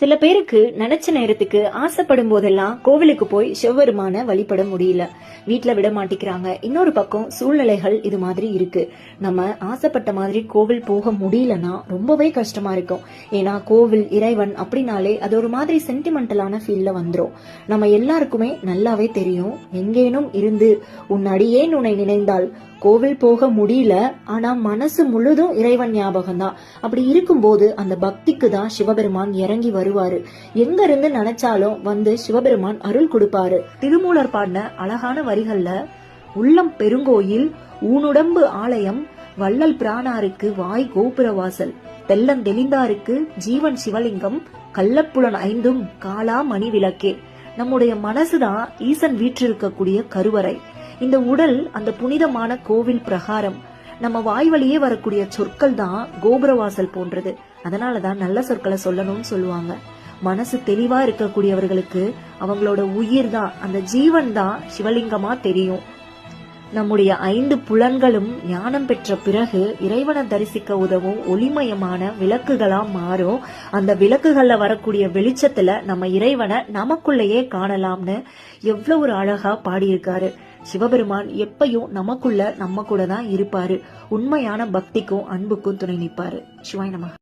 சில பேருக்கு நினைச்ச நேரத்துக்கு ஆசைப்படும் போதெல்லாம் கோவிலுக்கு போய் சிவபெருமான வழிபட முடியல, வீட்டுல விட மாட்டேங்கிறாங்க. இன்னொரு பக்கம் சூழ்நிலைகள் இது மாதிரி இருக்கு. நம்ம ஆசைப்பட்ட மாதிரி கோவில் போக முடியலன்னா ரொம்பவே கஷ்டமா இருக்கும். ஏன்னா கோவில் இறைவன் அப்படின்னாலே அது ஒரு மாதிரி சென்டிமெண்டலான ஃபீல்ல வந்துரும். நம்ம எல்லாருக்குமே நல்லாவே தெரியும், எங்கேனும் இருந்து உன் அடியேன் உன்னை நினைந்தால் கோவில் போக முடியல, ஆனா மனசு முழுதும் இறைவன் ஞாபகம் தான். அப்படி இருக்கும்போது அந்த பக்திக்கு தான் சிவபெருமான் இறங்கி வருவாரு. எங்க இருந்து நினைச்சாலும் வந்து சிவபெருமான் அருள் கொடுப்பாரு. திருமூலர் பாடின அழகான வரிகள்ல, உள்ளம் பெருங்கோயில் ஊனுடம்பு ஆலயம், வள்ளல் பிரானாருக்கு வாய் கோபுர வாசல், தெல்லன் தெளிந்தாருக்கு ஜீவன் சிவலிங்கம், கள்ளப்புலன் ஐந்தும் காலா மணி விளக்கே. நம்முடைய மனசுதான் ஈசன் வீற்றிருக்கக்கூடிய கருவறை. இந்த உடல் அந்த புனிதமான கோவில் பிரகாரம். நம்ம வாய் வழியே வரக்கூடிய சொற்கள் தான் கோபுரவாசல் போன்றது. அதனாலதான் நல்ல சொற்களை சொல்லணும்னு சொல்லுவாங்க. மனசு தெளிவா இருக்கக்கூடியவர்களுக்கு அவங்களோட உயிர் தான், அந்த ஜீவன் தான் சிவலிங்கமா தெரியும். நம்முடைய 5 புலன்களும் ஞானம் பெற்ற பிறகு இறைவனை தரிசிக்க உதவும் ஒளிமயமான விளக்குகளா மாறும். அந்த விளக்குகள்ல வரக்கூடிய வெளிச்சத்துல நம்ம இறைவனை நமக்குள்ளேயே காணலாம்னு எவ்வளவு ஒரு அழகா பாடியிருக்காரு. சிவபெருமான் எப்பயும் நமக்குள்ள நம்ம கூட தான் இருப்பாரு. உண்மையான பக்திக்கும் அன்புக்கும் துணை நிற்பாரு. சிவாய் நமः.